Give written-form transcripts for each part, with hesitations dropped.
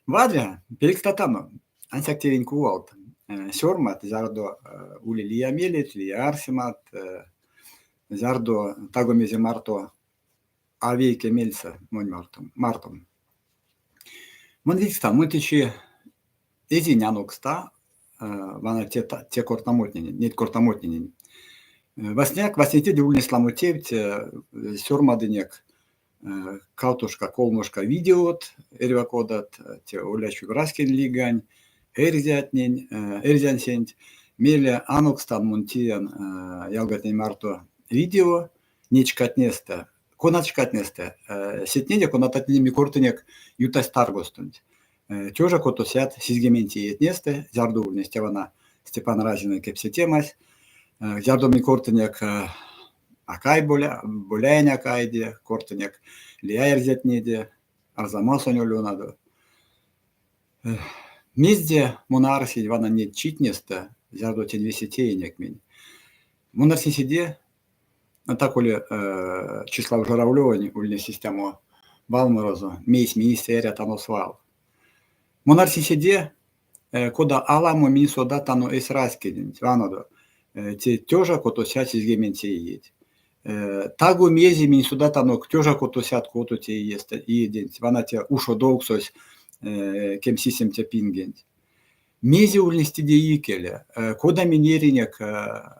Vadra, pelkstatano, ansaktiivin kuolta. Sormat, zardo uli liiamielit, liiarsimat, zardo tagomisi marto aviike milsa mon martom. Mon viksta, mutici ezinянукста, вана те кортамотнини, нет кортамотнини. Vasняк, vasnitidi ulni slamutevt, sormadinек, kautушка, kolmuška videot, ervakodat, te ulečiu graskin ligань, erziansent, meile anukstan muntien jalgatni marto video, ničkatneste, konačkatneste, setnede konatatnimi kortinek jutas targostunt. Тёжа котосят сизгементи етнесте, зардувнесте вана Степан Разина кепсетемас, зардовни кортинек акай боляйн акайде, кортинек лияерзетнеде, арзамасоню люнадо. Мезде монарси вана не читнесте, зардо тенвесетейнек мень. Монарси сиде, так ули Числав Журавлёвани ульни систему Валморозу, мейс министерия таносвал. Монарси сиде, кода аламо минсода тано эсраскидин, ванадо, те тёжа котосят сизгементи ед. Тагу мези минсода тано тёжа котосят кото те еден, вана те ушо долгсось кем сисем те пингент. Мези ульнистиде икеле, кода минеринек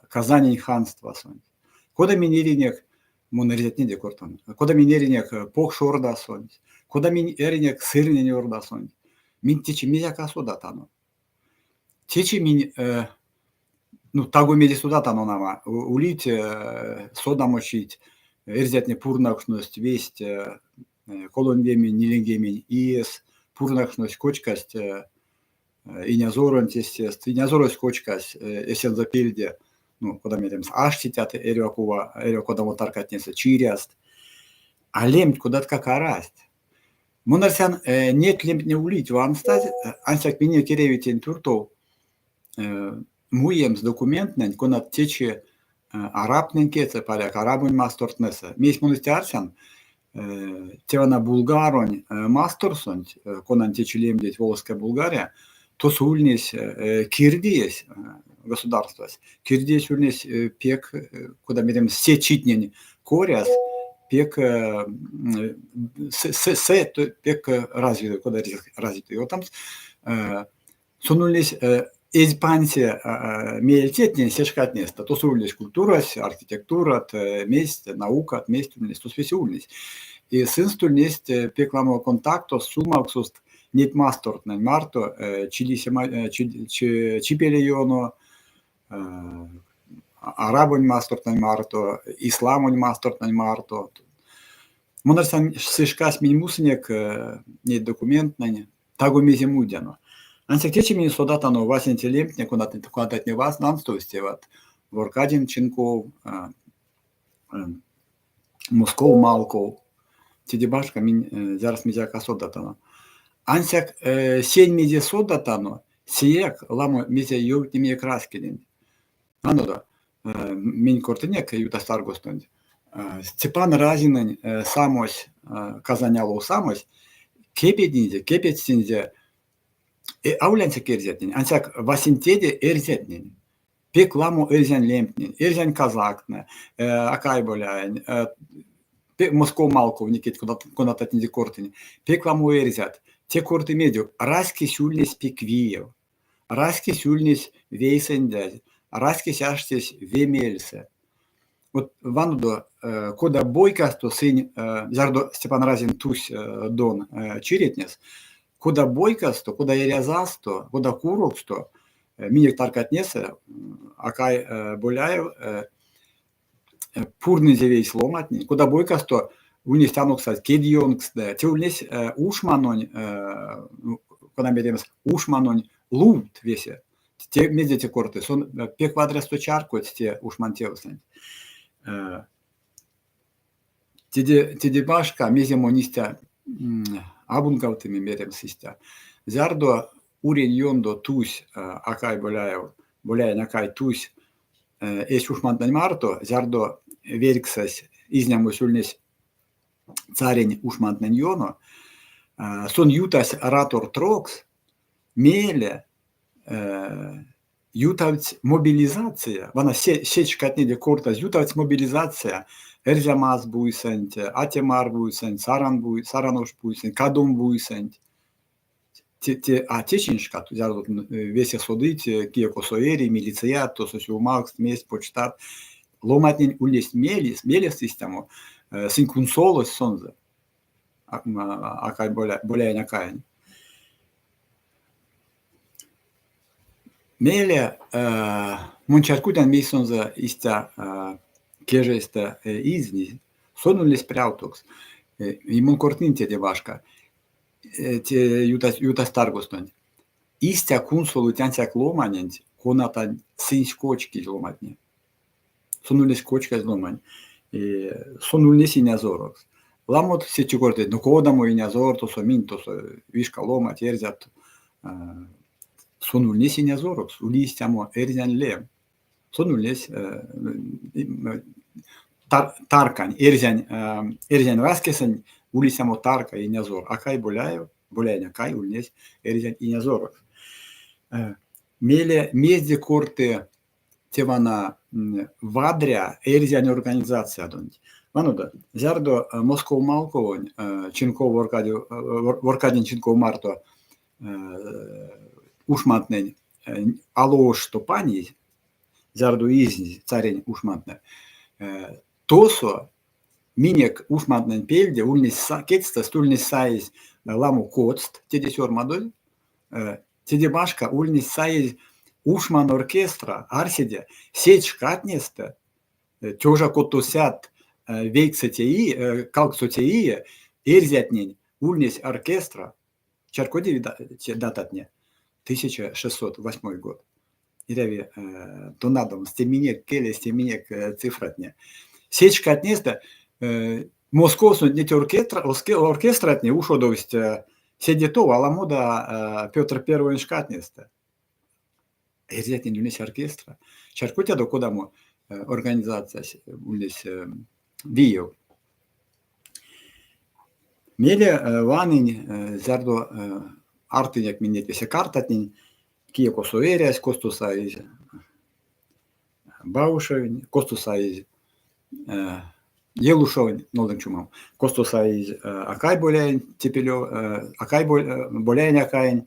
Казани ханства сон, кода минеринек монарзетнеде кортан, кода минеринек похшорда сон, кода минеринек сырнене орда сон. Мин течи мезяка содатано. Течи мин, тагу мези содатано нама, улить, содамощить, эрзятне пурнакшность, весть, колонгеми, нилингеми, иес, пурнакшность, кочкасть, инязорон тестест, инязорость кочкасть, эсен запильде, кода меремс, аштитят, кода мотаркатнеса, чиряст, а лемть куда-то как арасть. Монарсян нет лемтне улить ванстать, ансяк меня керевитен турто муемс документнен, конат тече арабнен кеце паряк, арабун мастортнеса. Мейс монастярсян, тевана булгаронь масторсон, конан тече лемдеть Волжская Булгария, то сульнесь кирдиес государство, кирдиес ульнесь пек, куда мерем сечитнен коряс, пек пек развитый, куда развитый. Вот там сунулись эзпансия мейльтетнен сешкатнеста, то сульнись культура, архитектура, месть, наука, месть ульнись, то спесиульнись. И сын стульнись пек ламо контакто сумаксуст нет мастортнен марто, чипелеоно, арабонь мастортнен марто, исламонь мастортнен марто. Монарсан сышкас минимуснек нет документнен, тагу меземудяно. Ансек течи мин содатано васенте лемтне, куда-то не вас нанстовстеват, Воркадин Чинков, Москов Малков, тидебашка мин зараз мезяка содатано. Ансяк сень мезе содатано, сиек ламо мезе йоутиме краскидин. Анодо, мин кортенек юта старгостонь. Степан Разинен самось, казаняло самось, кепединзе, кепедсинзе, аулянсек эрзетнин, ансяк васинтеде эрзетнин. Пек ламо эрзян лемтнин, эрзян казакна, акай боляйн, Москов Малков, никит куда-то не кортин, пек ламо эрзят. Те корты медиу, раски сюльнись пиквиев, раски сюльнись вейсендязь, раски сяштись вемельсе. Вот ванудо, кода бойкасто сынь, зардо Степан Разин тусь дон чиретнес, кода бойкасто, кода ярязасто, кода куроксто, миник таркатнесе, акай боляев, пурный зевей сломатни, кода бойкасто, Унис танок кстати, кедионкс, те унис ушманонь, когда меремс ушманонь лут весе, те медите корты, сон пек квадресто чарку те ушмантеусэн. Теде башка меземонистя абункавтыми меремсистя. Зардо урень йондо тусь акай боляй акай тусь эс ушмантань марто, зардо верксась изняму сюльнес царень ушмантнен йоно, Сон ютас ратор трокс, меле, jutavts mobilizācija, vana sečkatnīde kortas, jutavts mobilizācija, erzamās būsent, atemār būsent, saranoš būsent, kadum būsent. Te atečinškat, zardot vese sodīt, kieko soeri, miliciatos, osjūmākst, mēs počtāt, lomatniņ uļies mēlis sistēmu, sinkun solos sonze, akai bolēņa kaini. Meille munčarkuten misonza ista kežeista izni, sonullis prautoks, i mun kortinte te vaška, te jutas targuston. Ista kunsolu tjansak lomanent, konatan sins kočki lomatne. Sonullis kočkas loman. Sonullis inazoroks. Lamot se čukorte, no kodamo inazor, to so min, to so viška lomat, jerzat, sonullis inazoroks, uliistamo erzän leem. Sonullis tarkan, erzän raskesen, uliistamo tarka inazor. Akai boleja kai ulnes erzän inazoroks. Meile miezde korte tevana vadrea erzän organizaatsia tundi. Vanoda, zardo Moskov Malkovon, Činkov Vorkadin Činkov Marto ušmatnen aloš topani, zardo izni carin ušmatne. Toso minek ušmatnen pelde, ulnis ketstas, ulnis sais lamu kotst, tedi sormadol, tedi baška ulnis sais ušman orkestra, arside, seč katneste, tjoža kotosят veiksatei, kalksotei, erzятнень, ulnis оркестра, Чаркоди дататне, 1608 год. Iravi Donadom, Steminek, Kele, Steminek цифратне. Сечка отнеста, Московсу не оркестратне, ушодовсть седетов, аламода Петр I шкатнеста. Erzятнень улnis оркестра. Чаркотя докодамо организация улnis Виев. Meile vanin zardo artinek minnet vese kartatnin, kieko soeres, kostusais Baušovin, kostusais Jelušovin, nodančumam, kostusais akai bolein, tepelio, akai bolein akain,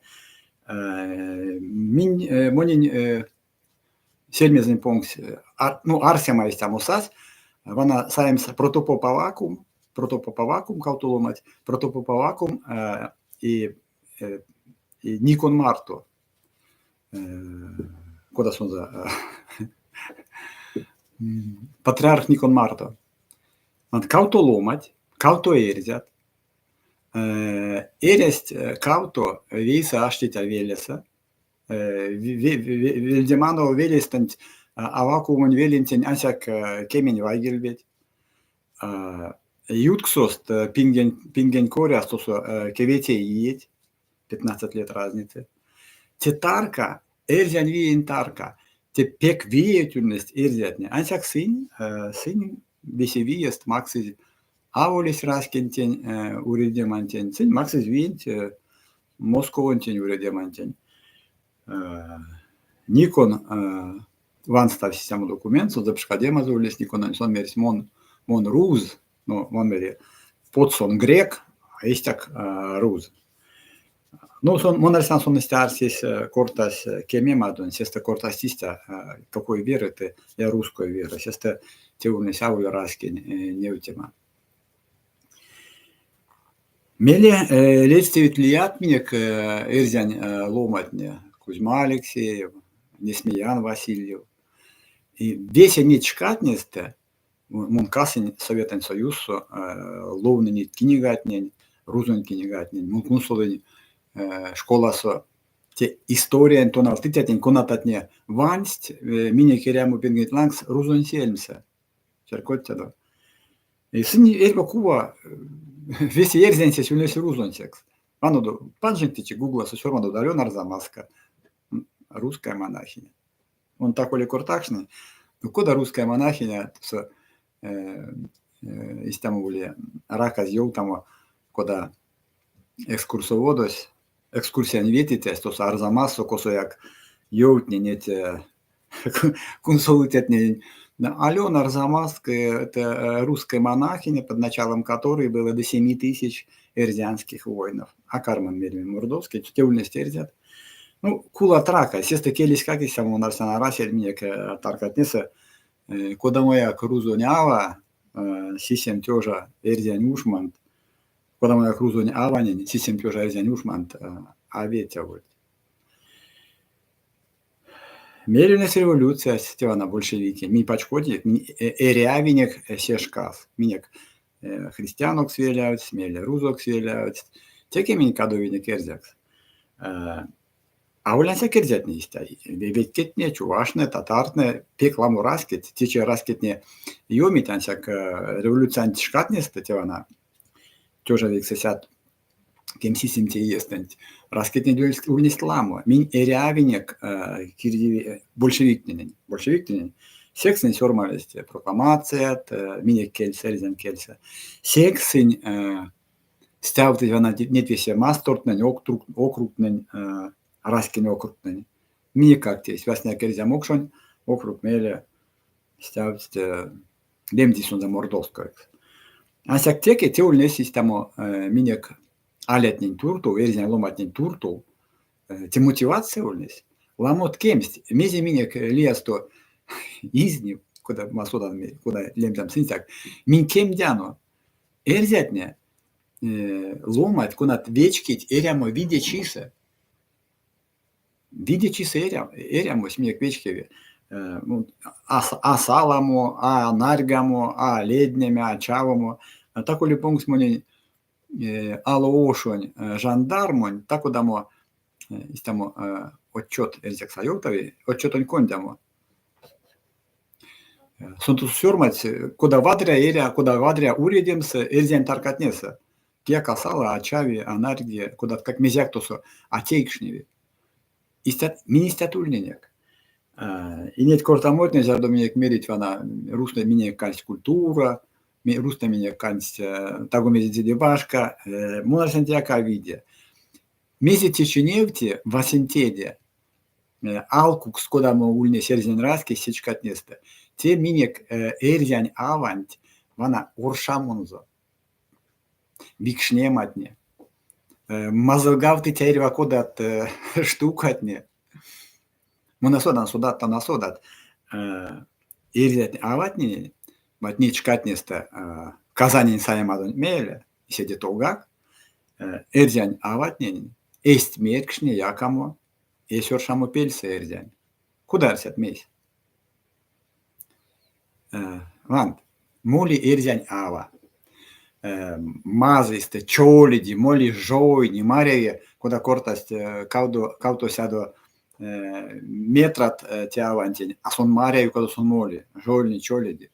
monin selmezin ponks, nu arsemais tamusas, vana saims protopopavakum kautolomat, protopopavakum и Никон Марто. Куда он за? Патриарх Никон Марто. Kautolomat, kauto erzят. Ereст kauto visa aštita vėlėse. Vildemano vėlėstant avakumun vėlintin ansak kemin vaigelbėt. Ютксост пинген корястусу кевете иеть, 15 лет разницы. Те тарка, эрзян виен тарка, те пек виетюльность эрзятне. Ансяк сын весе виест максиз аволис раскентень уредемантень, сын максиз виент московантень уредемантень. Никон ванстав систему документ, запшкадема зулис Никон сон мерс мон руз, no, monmeri potson grek, istak ruz. Ну, монарсан сон истарсис кортас кемемадон, сеста кортас иста, какой веры ты, я русской веры, сеста теурный саву раскин неутема. Меле лестевит лият минек эрзян ломатне, Кузьма Алексеев, Несмеян Васильев. И весь они чкатнесте, mun kasin Sovieten Союзу, ловнени книгатнень, рузон книгатнень, mun kunsoleni школасо, те история тонал титятень конататне вансть, мине керяму пингет лангс рузон сельмсе, черкоттядо. И сыни эльба кува, весь ерзенсе сюлнеси рузон секс. Аноду, панжентичи гугла сосёрмаду дарён арзамаска, русская монахиня. Он такой кортакшный, ну кода русская монахиня, Istanbul'e rakas joutamu, koda екскурсоводось, екскурсіян вітитесь, то арзамасу, косо як йоутні, нете консультетні. Алена Арзамас, это русская монахиня, под началом которой было до 7 тысяч эрзианских воинов. А Кармен Мельвин Мурдовский, тевульность эрзят. Ну, кула трака, сесте келись как и само нарсана расель, мне к таркатнеса, куда моя крузо нява, сисем тёжа эрзиан ушмант, куда моя крузо нява, сисем тёжа эрзиан ушмант, а ветя вот. Мерилась революция, стевана большевики. Ми пачкоти, эрявинек сешкас. Минек христианок свеляют, смеле рузок свеляют. Теке мин кадовинек эрзякс. А улянся керзят не истай. Ведь кетне, чувашне, татарне, пекламу раскет, тече раскетне йомит, ансяк революциант шкатне статевана. Тёжа век сосят кем сисим те естент. Раскетне ульнест ламу. Мин эрявинек большевикнен. Сексен сёрмалесте прокламацият, минек кельсе, эрзен кельсе. Сексен стявты вана нетвесе мастортнен, окрупнен, раскин окрупнен. Минек как те, свясня керзям окшон, окруп меле стявте лемдисон за мордовское. Ансяк теке те ульнес систему минек алетнин турту, эрзен ломатнин турту, те мотивация ульнес. Ламот кемсть, мези минек лиасто изни, куда масодан, куда лемдам синтак, мин кемдяно, эрзятне, ломать, кунат вечкить, эрямо виде чиса. Виде чиса эрямо, смеек вечкеве. А саламо, а наргамо, а леднями, а чавамо. Так ули пункт мони алоошонь жандармонь, так удамо истамо отчет эрзяк сайотави, отчет он кондямо. Сонтус сёрмать, куда вадря уредемс эрзян таркатнеса. Те касала, а чави, а нарге, куда как мезяктусу, а тейкшневи. Министатульненек. И нет кортамотне, за доминек мерить вана русная мине кальсть культура, русная мине кальсть тагу мези дебашка, монарсентяка виде. Мези теченевте в асентеде, алкукс, куда мы ульне серзен раски сечкатнеста. Те минек эрзян авант, вана уршамунзо. Викшнематне. Мазылгавты тейрва кодат штукатне. Монасодан судат танасодат. Эрзят аватне, матни чкатнеста казанин саямадон меле, седе толгак. Эрзян аватне, эст меркшне якамо, эсёршамо пельсе эрзян. Куда арсят месь? Вант, моли эрзян ава. Мазисте, чолиди, моли жойни, марие, куда кортаст кауто сядо метрат тя авантень, а сон мария, куда сон моли, жольни, чолиди,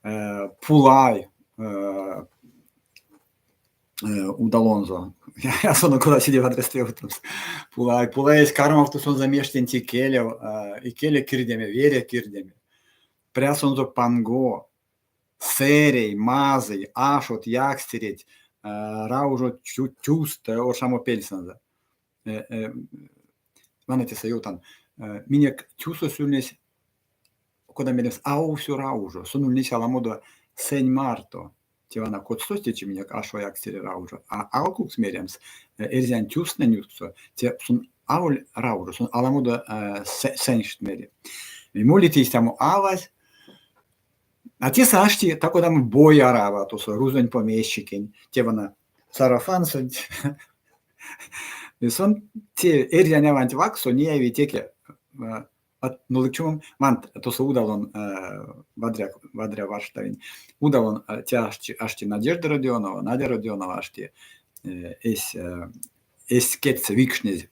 пулай, удалонзо. Я сон куда сидел адресте, пулай с кармов, то сон замештен ти келев, и келе кирдеме, вере кирдеме, прясонзо панго, серей, мазей, ашот, якстереть, раужо тюст, оршамо пельсанза. Ванете саютан. Минек тюсо сюльнес, куда мерес ау всю раужо, сунулись аламода сень марто, тивана кот стостичи минек ашо якстере раужо, а алкук смеремс, эрзян тюст на нюксо, те сун ауль раужо, сун аламода сень штмери. Молитесь тому авась, а те сашти, так там бой арава, то со рузонь помещикень, те вона сарафан суть. И сон те эрзяня вантивак, сония витеке, ну лучом мант, то со удалон вадря ваштавин, удалон те ашти Надежда Родионова, Надя Родионова ашти, эс кетс викшнез,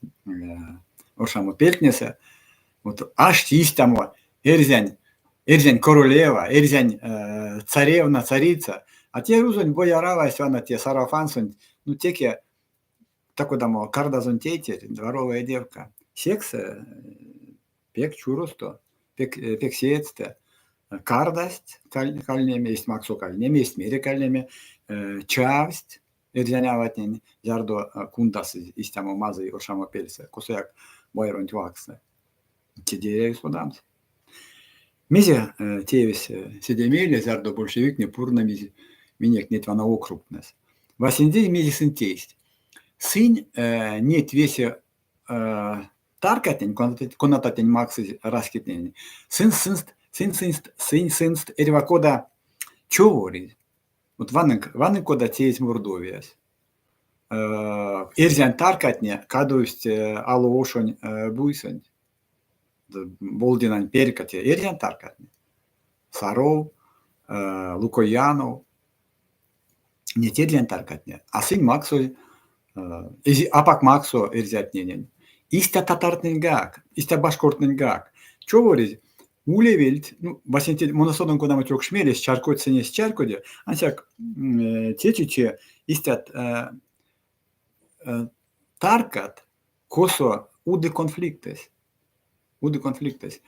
оршамо пелькнесе, вот ашти истамо эрзянь королева, эрзянь царевна, царица, а те рузонь боярава, свана те сарафансунь, ну теке, так удамо, кардазон тейтер, дворовая девка, секс, пек чуросто, пек сеецте, кардасть кальнеме, есть максо кальнеме, есть мере кальнеме, чавсть, Erjänävatnin jardo kuntas istämo mazai ošamo pelse, kosojak vairont vaakse. Tidėjus vadams. Mize tėvis sėdėmėlės ardo bolševikne purnamizi minėk net vana okrupnes. Vasindėj mizi sinteist. Sin net vėsi tarkatin, konotatin maksai raskitneni. Sin sinst erivakoda čovori. Mut vannen koda tējas Mordovijas. Erzän tarkatne kaduist alo ošon buisant. Boldinan perkatė ir jam tarkatne. Sarov, Lukojanov, net ir jam tarkatne. Asin makso, apak makso ir zätnenen. Istä tatartnen gak, istä bashkortnen gak. Čovoriz, ulevilt, vasinti monosodon kodama trok šmėlės čarkot senės čarkodė, ansiak tėčiučia istät tarkat, koso ude konfliktes. Ude konfliktes.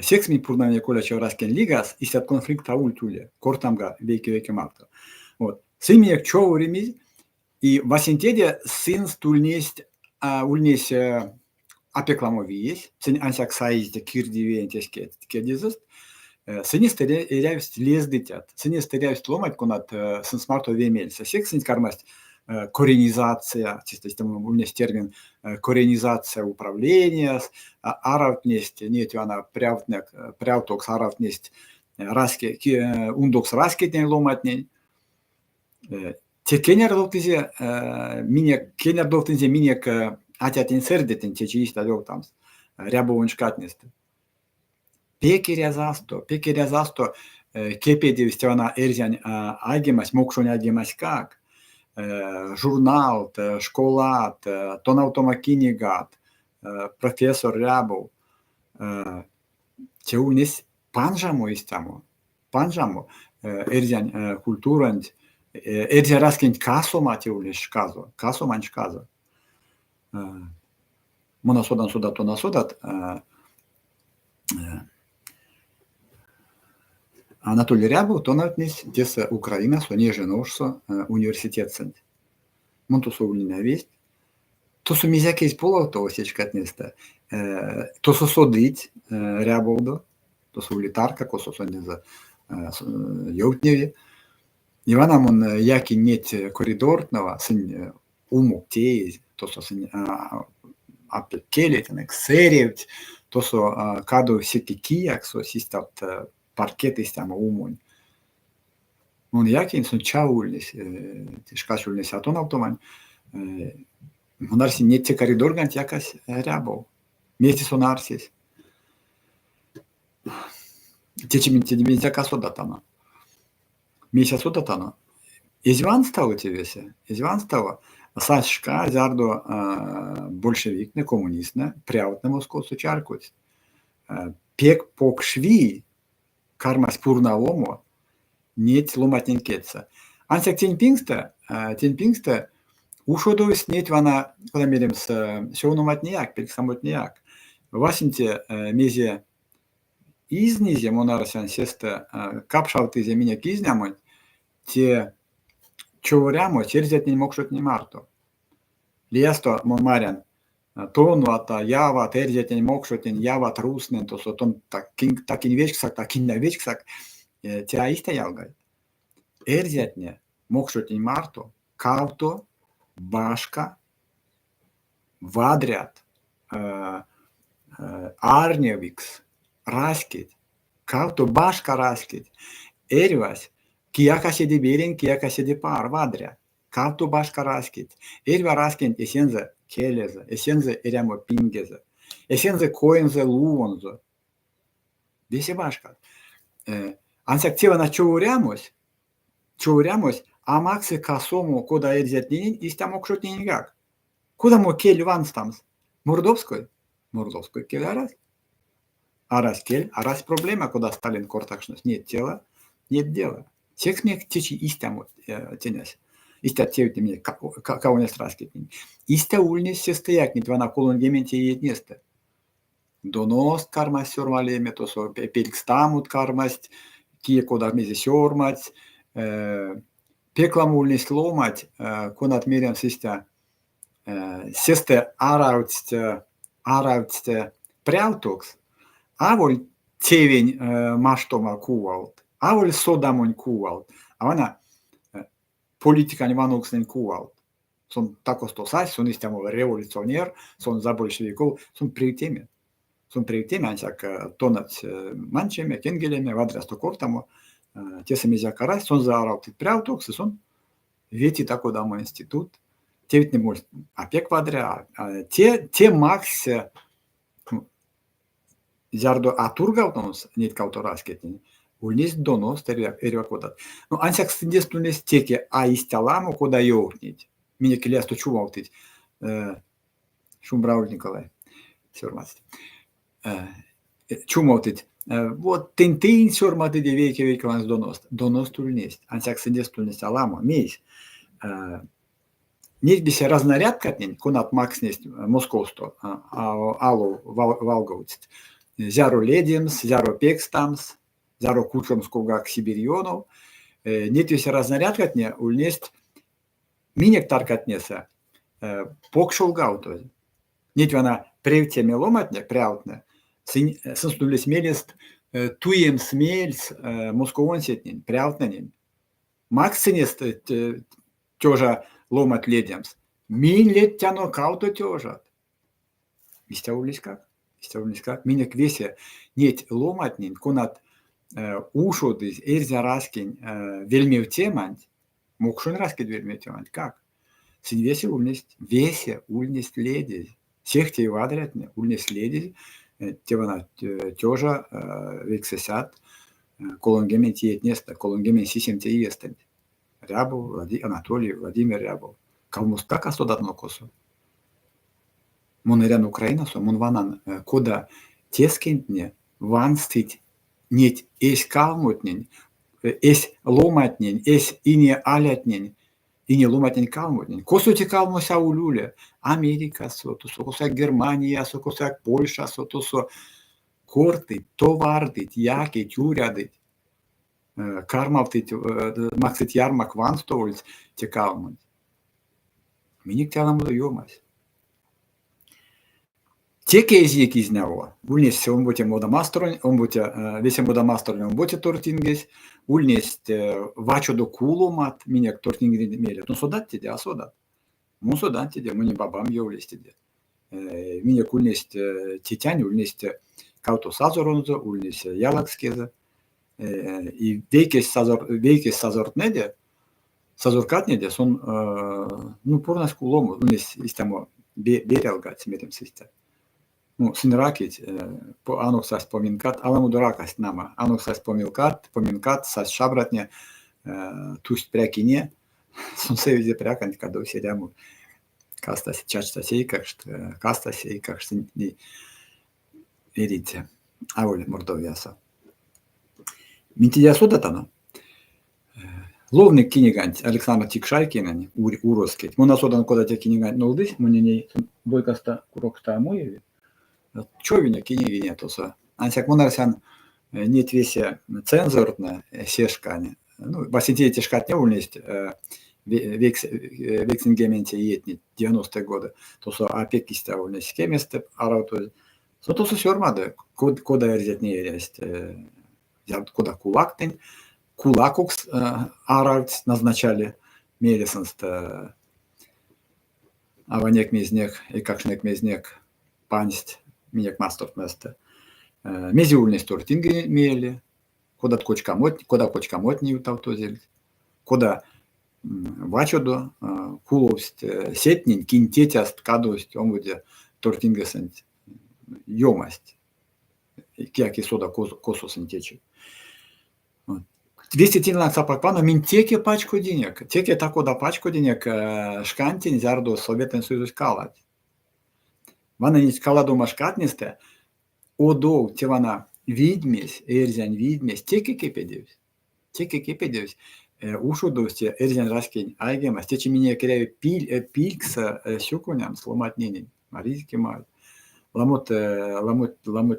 Seksmi purnamine koleče rasken ligas, istät konflikta ultule, kortamga veikia makto. Simiek čovorimiz, i vasintėdė sins tulnėst ulnės apeklamovijas, sen ansiak saizde kirdivientės kėdizast, senis terevst liesdität, senis terevst lomat konat sins marto vėmėlse, seksins karmast коренизация, есть термин коренизация управления, аравтнесть, нет, она прявтокс аравтнесть, ундокс раскетней ломатней. Те кенердовтизе, минек атятин сердетин, те чиста доктамс, рябовын шкатнест. Пекерязасто, кепедевсте она эрзян агемас, мокшон агемас как. Журналт, школат, тонавтомакинигат, профессор Рябов. Те улнес панжамо истамо. Панжамо эрзян культурант, эрзян раскинь касома те улнес шказо. Касоман шказо. Монасодан судат, тонасодат. Анатолий Рябов, тонатнес, деса Украина, сонеже ношсо университет сент. Монтусу улина весть. Тосу мизяке из половто осечкатнеста. Тосу содить Рябовдо, тосу улитарка, косу сонеза йоутневе. Иванамон яки нет коридорного, сын умук теез, тосу сын апекелетенек, серевт, тосу каду сетикияк, со систат паркетистама умон. Он якин сон чаулнес, шкашулнес атонавтоман. Монарси нет те коридоргант якас Рябов. Вместе сон арсис. Течемин яка содатана. Меся содатана. Изван стало тевесе. Изван стало. Сашка зардо большевик, не коммунист, не прявот на Москосу чаркуть. Пек покшви кармас пурналомо, нет ломатнен кетса. Ансяк тенпингста, ушодовис нет вана, когда мерим с сеуноматнияк, перексамотнияк. Васинте мезе изнизе монарасян сеста капшалтызе меня кизнямон, те човорямо, черзят не мокшот не марто. Лиесто монмарян, тонуата, ява, терзятен, мокшотен, ява, труснен, то сотон такин вечксак, такин на вечксак, тя иста ялгай. Эрзятне, мокшотен марто, кавто, башка, вадрят, арневикс, раскит, кавто, башка раскит, эрвас, кияка седи берен, кияка седи пар, вадрят, кавто, башка раскит, эрва раскит, эсензе, келезе, эсензе эрямо пингезе, эсензе коензе луонзе. Весе башка. Ансяк тевана чоурямось, а максе касому, кода эрзятнинин, истя мокшотнинигак. Куда мо кель ванстамс? Мордовской кель арас. Арас кель, арас проблема, куда Сталин кортакшнос. Нет тела, нет дела. Секс мне течи истя тенес. Истя тевте мне, кого не страскетнин. Истя ульнес сестояк, нет вана колон гементе еднесте. Доност кармас сёрмалеме, то пелькстамут кармасть, кие кода мезе сёрмать, Peklam ulnis loomat, kunat mirjam sistä seste arautste preautoks, avol tevin maštoma kuvalt, avol sodamon kuvalt, avana politikan vanuksen kuvalt. Se on takostosais, se on istamo revolutionär, se on za bolševikov, se on priutime. Se on priutime, ansak tonat mančeme, kengeleme, vadrasto kortamo, tesame zakaras, se on za arautit preautoks, se on veti tako damo institut, tevit ne mult apec vadrea, te max zardo aturgautons nit kautorasketin, ulnis donos erivakodat. No ansak stindestunes teke a istelamo koda journit. Mine kelestu čuvautit. Šumbraul Nikolai. Surmatit. Čumautit. Вот тентин surmatit ja veikevans donost. Donost ulnist. Ansak stindestunes alamo. Meis. Нить се разнарядкатнень, конат макснесть Московсто, алу Валговцит. Зяро ледемс, зяро пекстамс, зяро кучомскугак Сибирионов. Нить се разнарядкатне ульнесть минек таркатнеса покшулгауто. Нить вана превтеме ломатне, пряутне, сынстулес мелест туем смельс московонсетнень, пряутненень. Максинест тёжа ломат ледемс. Мин лет тяно кауто тёжат. Истяулискак. Минек весе нет ломатнин, конат ушодыз, эрзя раскин вельмевтеманть, мокшун раскид вельмевтеманть. Как? Син весе ульнесть ледез. Всех те вадрятне, ульнесть ледез, тевана тёжа вексесят, колонгемен тиет неста, колонгемен сисем те естен. Рябов, Анатолий, Владимир Рябов. Калмустака содатно косу. Монерян Украина со, мон ванан, кода тескентне, ванстить, нет эс калмутнень, эс ломатнень, эс ине алятнень, ине ломатнень калмутнень. Косути калмуся улюле, Америка сотусо, косак Германия, косак Польша сотусо, кортит, товардит, яки, тюрядит. Кармавтит, максит ярмак ванстовольц, те калмуть. Миник тялам йомась. Теке език из него. Ульнесть он будет модамастрон, он будет весь модамастрон, он будет тортингес. Ульнесть вачо куломат, минек тортингес мелет. Ну содат тебе, а содат. Ну содат тебе, мы не бабам явлесть тебе. Минек ульнесть титянь, ульнесть кауто сазоронзо, ульнесть ялакскеза. И вейкес сазортнеде, сазоркатнеде, сон ну порнас кулому, ульнесть истамо берелгат сметем систем. Ну, синракить, ануксас поминкат, аламудоракас нама, ануксас поминкат, сас шабратне, тусть прякине, сон севизе прякант, когда все ряму, кастас чачтасей, как что, кастасей, как что не верите, а воля мордовяса. Минтидя содатано, ловник кинегант Александр Тикшайкинен, уроскет, мона содан кода те кинегант нолдыс, муненей бойкаста курокста моеви, човиня кинегине тоса. Ансяк монарсян нет весе цензуртна сешкане. Ну, басите тешкатне ульнесть вексингементе етни 90-е годы. Тоса опекиста ульнесть кеместе арауту. So to сёрмады, кода эрзетне ерест, кода кулактень, кулакукс аралт назначали мересенст, аванек мезнек и какшнек мезнек пансть, минек мастуртместе. Мезиульность тортинги мели, кода кочкамот не утавтозель, кода вачодо, куловсть, сетнень, кинтетяст, кадость, он будет тортингесент. Йомость, кяки сода косу синтечи. 200 тинлак сапакпана минтеке пачку денег. Теке такода пачку денег шкантин зярду Советен Союз калат. Вана не каладу машкатнисте, одол тевана видмес, эрзян видмес, теке кепедевс. Ушудовсте эрзян раскень айгемас, тече меня керею пилькса щукуням сломать ненень. Марийский мать. Ламот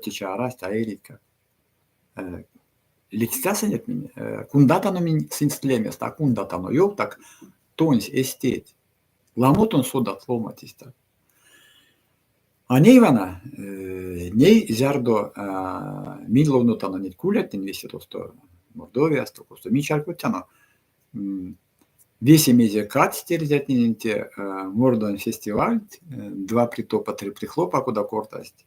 теча раст, а эритка. лицясенет min, kundatano min sinstlemesta, kundatano joltak tons estet. Lamoton sodat lomatista. A neivana, nei zardo minlovnutano nyt kuljetin visi tuosta Mordoviasta, koska Michalkutano весемезе катстерзятнинте Мордон фестиваль, два притопа, три прихлопа, куда кортасть.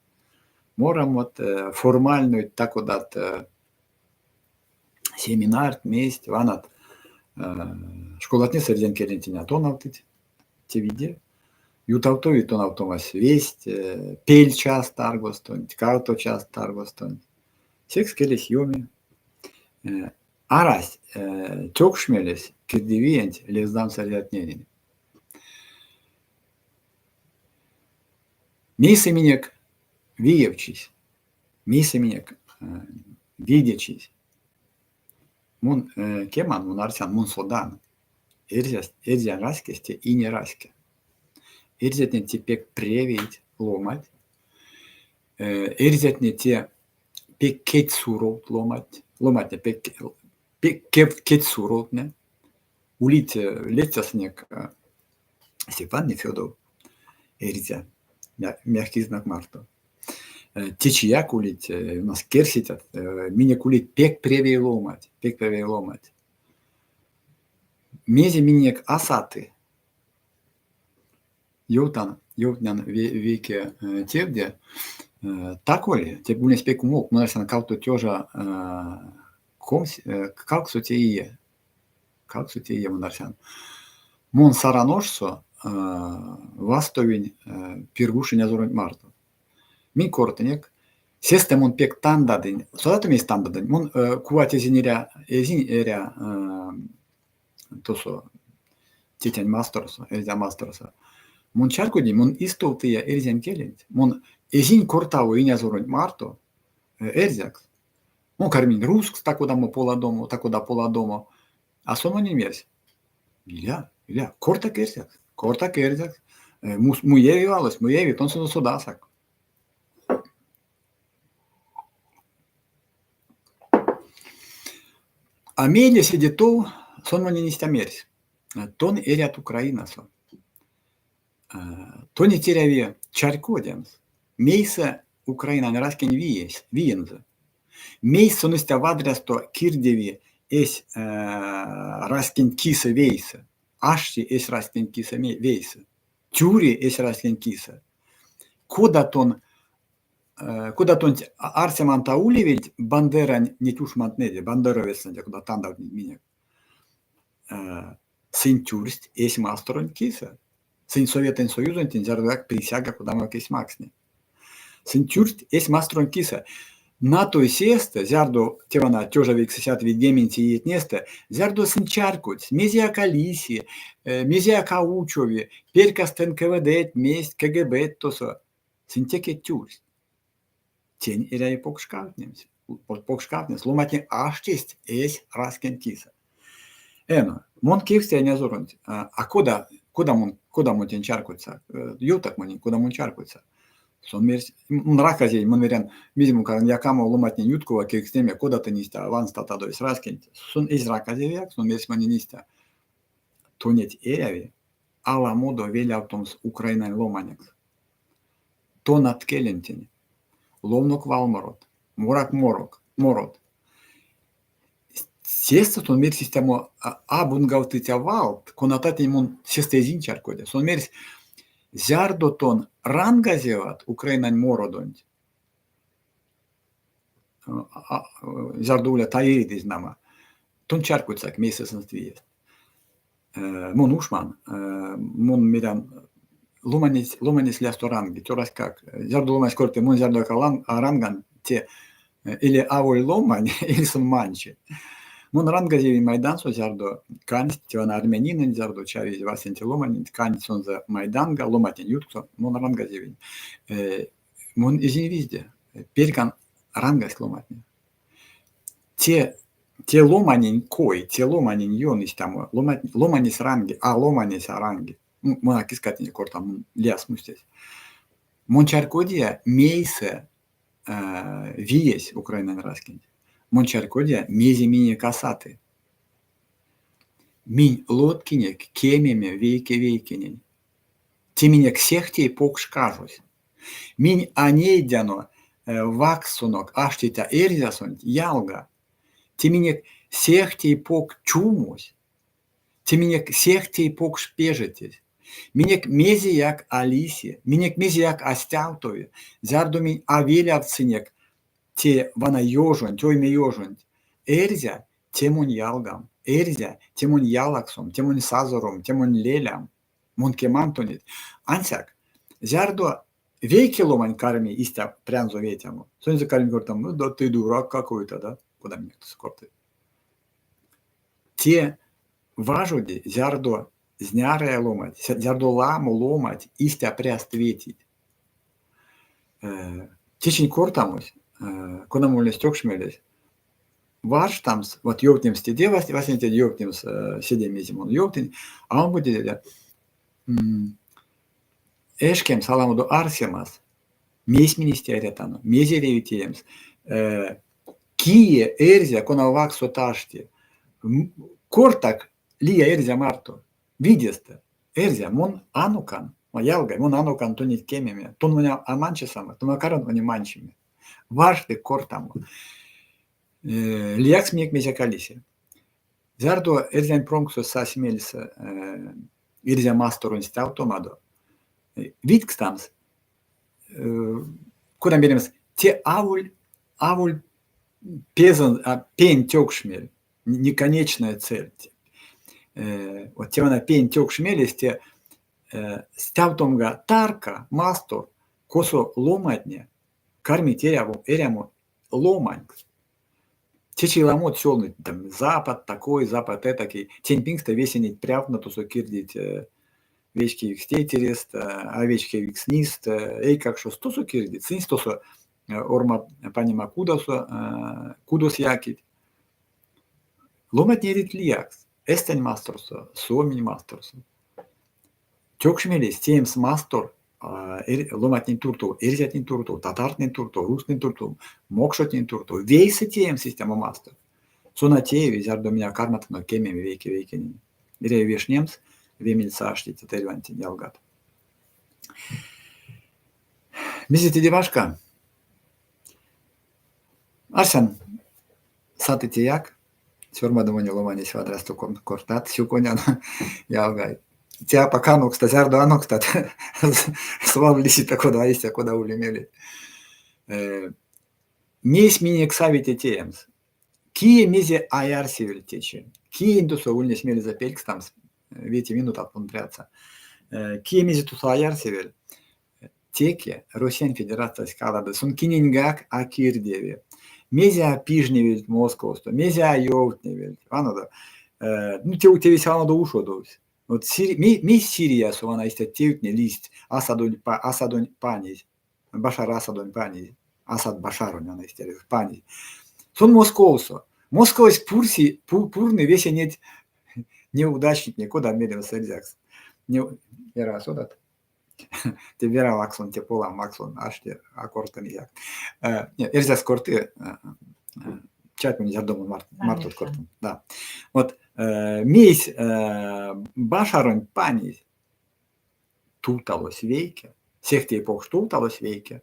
Морам вот формальную так куда семинар, месть, ванат школатне среден керентиня тонавтыть, те виде. Ютавтови тонавтомас весть, пель час таргостон, карто час таргостон. Секс келес йоми. Арась, тёкшмелес, кирдивиент, лездам сарятненин. Мисеменек виевчись, мисеменек видячись. Мун кеман, мун арсян, мун содан. Эрзян раскесте и не раске. Эрзятне тепек превить, ломать. Эрзятне те пек кетсурот ломать. Ломать не пек кетсурот не. Улите летя снег Степан Нефёдов. Эрзя. Мягкий знак Марта. Течия кулить, у нас керситят, меня кулить пек превей ломать, пек превей ломать. Мези минек асаты. Йотан веке тевде, такой, те буне спеку мог, но если на калто тёжа как сутеие, монарсян. Мон сараношсо вастовень пиргушень азурень марту. Min korteniek, seste mun pek tandadin, sodatu mis tandadin, mun kuvat ezin erä tuossa titen mastersa, erja mastersa. Mun charkudi, mun istouti ja erjan kielint, mun ezin kortau inazurun marto, erjaks. Mun karmin rusks, tako da mu pola domo, a sono nimers. Iля, kortak erjaks, mujevi valas, mujevi, ton sono sodasak. Амелия сидетов сон мани не стямерсь. Тон эрят Украинасо. Тони теряве чаркодемс. Мейса Украина не раскен виензе. Мейс сонустя вадрясто кирдеви эс раскен киса вейса. Ашти эс раскен киса вейса. Тюри эс раскен киса. Куда тон Арсеман Таулевич Бандера не тушмантнеде, Бандеровецнеде, куда тандав минек. Сын тюрст, есть мастерон киса. Сын Советен Союзен, тензардак присяга, куда мы кис максне. Сын тюрст, есть мастерон киса. На той сесте, зярдо, тевана, тёжа век сесят видементи и етнесте, зярдо сын чаркуть, мезия калиси, мезия каучови, перкаст НКВД, месть, КГБ, тосо. Сын теке тюрст. Тень эряй покшкавнемс, ломатне аштесть эс раскен киса. Мон кивстя не зорунт. А куда мон тень чаркуется? Ютак мон, куда мон чаркуется? Сон мерс, раказей, мон верен, мизиму каран якамо ломатне юткова кивстеме, куда ты ниста, аван статадо эс раскен. Сон эс раказей век, сон мерс мани ниста. Тонет эряви, ала модо велявтомс Украинай ломанекс. Тонат келентень. Ловнок валморот, морак морот. Сесто сон мерс систему абунгалтитя валт, конатати мон сестезин чаркоде. Сон мерс зярдо тон рангазеват Украинань мородонь. Зярдо уля таиридис нама. Тон чаркуцак месяцен твиест. Мон ушман, мон мирян Ломанис лясто ранги, то раз как. Зярдо ломанис корте, мон зярдо ранган, те или авой ломань, или сон манчи. Мон рангазеви майдан со зярдо канist, тевана армянинен зярдо чави васенти ломанин, канist сон за майданга, ломатин ютксо, мон рангазеви. Мон изин везде, перкан рангас ломатин. Те ломанин кой, те ломанин йонис там, ломанис ранги, ломанис ранги. Мона кискатни кортам ляс мустес. Мончаркодия мейсе виес Украина раскинь. Мончаркодя мези мини касаты. Минь лоткинек кемеме вейке-вейкенень. Тиминек сехтей покш кажусь. Минь анейдяно ваксунок аштита эрзясунь ялга. Тиминек сехтей пок чумусь. Тиминек сехтей пок шпежетесь. Минек мези як Алисе, минек мези як Астяутове. Зярду минь авелявцинек те вана ёжонь, тойме ёжонь. Эрзя темунь ялгам. Эрзя темунь ялаксом, темунь сазором, темунь лелям. Монкемантонит. Ансяк. Зярдо вейкиломань карми истя прянзо ветяму. Сонь за карми говорит там, ну да ты дурак какой-то, да? Куда мне это скорты? Те важуди зярдо зняре ломать, зярдо ламу ломать истя пряст ветить. Течень кортамусь, куда муле стёкшмелись. Ваш там, вот ёптимс теде, васенте ёптимс седеми зимон ёптин, а он будет эшкем саламуду арсемас, месь министериатану, мезеревитиемс, кие эрзя конавак соташти, кортак лия эрзя марто, видеста, эрзя мон анукан, ялгай, мон анукан тонит кемеме, тон меня аманчесама, тон акаран они манчими, важды кортаму, лиакс мек мезякалисе. Зардо эрзян пронксо сасмельс эрзя масторун стаутомадо, Викстамс, куда беремс, те авуль пезан, пень тёкшмель, неконечная цель. Вот те вона пень тёкшмель, те стявтомга тарка, мастор, косо ломатне, кармить эряму ломань. Течи ламот сёлнуть, там, запад такой, запад этакий, тень пингста весенить прявно, то кирдить вечки викстейтерист, овечки викснист, ей как что стосу кирдит, син стосу орма панима кудос якит. Ломат не рит лиякс, эстень масторсо, сомень масторсо. Тёкшмелес темс мастор, ломат не турту, эрзят не турту, татарт не турту, рус не турту, мокшот не турту, вейсы тем система мастер. Сонатееви, зярдо меня кармат, но кемеми вейки. Ире вешнемс, вемельца аштите тельванти ялгат. Мизите девашка. Арсен, сатите як, сёрмадомони ломани свадрасту кортат, сюконян ялгай. Тя пока нокста, зярдо анокста, славлиси тако дваистя, куда улемели. Месь минек савите теемс. Кие мизе аярсивель тече. Кие индусо ульне смели запелькстамс. Вете минут отпунтряться. Кие мизе тусо аярсивель. Теке Росиян Федерация скалады. Сон кинингак акирдеве. Мезе апижневель Москвосто. Мезе айовтневель. Ванадо. Ну те у тебе сялано до ушодовсь. Вот ми Сирия сувана истя теутне лист. Асадонь панись. Башар Асадонь панись. Асад Башарон она истя панись. Сон Московсо. Московс пурный весе нет неудачник, никуда мерил сельзякс. Не era sodat. Te vera Максон, те пола Максон, аж те аккорден як. Эрзяс корты, чат мне дома мартут кортом. Да. Вот мейс Башарон пани туталось вейке, всех те эпох туталось вейке,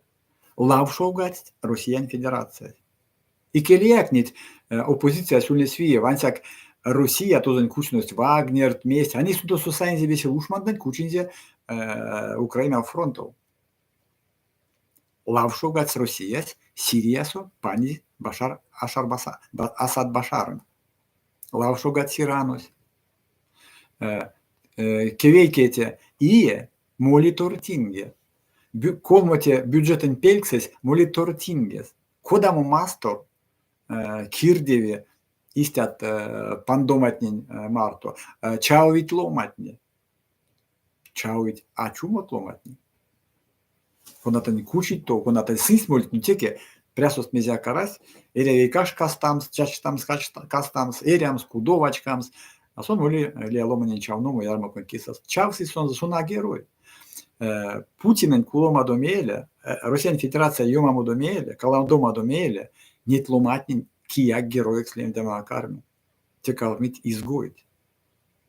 лавшоугать Россиян Федерация. И келиякнит оппозиция сулесвия, вансяк Россия тозен кучность Вагнер, месть, они сюда сусайнзе весел ушманден кучинзе Украина фронтов. Лавшугать Россия, Сирия со пани Башар Асад Башарен. Лавшугать Сиранус. Кевейкете и молитортинге. Колмоте бюджетен пельксес молитортингес. Кодаму мастор кирдеве истят пандоматнин марто. Чаувить ломатни. Чаувить ачумот ломатни. Коната не кучить то, коната сис молитну теке, прясост мезя карась, эревикаш кастамс, чачтамс, кастамс, эриамс, кудовачкамс, а сон моли ломанин чавному ярмакон кисас. Чавси сон засуна герой. Путинен кулома домеле, Россиян Федерация йомаму домеле, каламдома домеле, нет ломатнин kiek geroik slėmdama karmi. Te kalmit izgoit.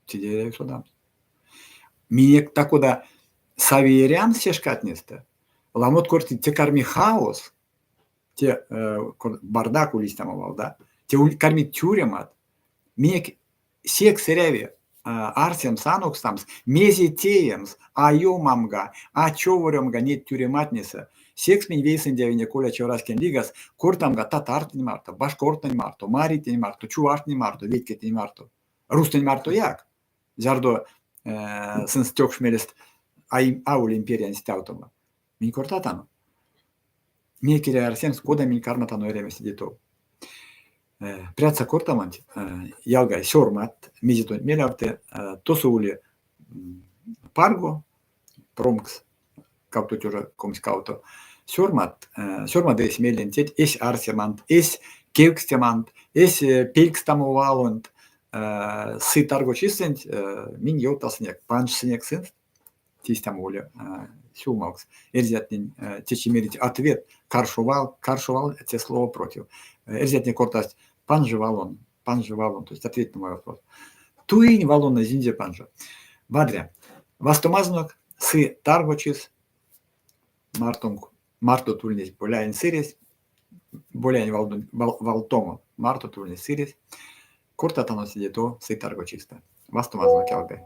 Tidere sodam. Minek takoda savieriam seškatniste. Lamot korti te karmi haos. Te bardakul istama valda. Te karmi tjūrimat. Minek siek serevi arsiems anokstams, mezitėjams, ajomamga, ačiovoriomga net tjūrimatnise. Sieks min veisendevine kolia čiaurasken lygas, kurtamga tatartini marto, baškortani marto, maritini marto, čuvartini marto, vietketini marto. Rustani marto jak. Zardo sens tjokšmelist aul imperian stiautoma. Min kortatano. Miekire arsiems koda min karmatano eremes dito. Preața kortamant, jalgai sormat, miziton mielavte, tosuuli pargo, promks, kauto tjura koms kauto, sormat ees mielentet, ees arsemant, ees keukstemant, ees pelkstamo valont, сы targo čistent, min joutasniek, panšsniek sint, тистамоле, сюмакс, эрзятнин течимерить ответ, каршувал, это слово против. Эрзятнин кортасть, панжи валон, то есть ответ на мой вопрос. Туинь валон на зинзе панжа. Вадря, вастомазнок, сы таргочис, марто тульнис, боляйн сирис, боляйн валтомо, марто тульнис сирис, кортатано сидето, сы таргочиста. Вастомазнок ялгай.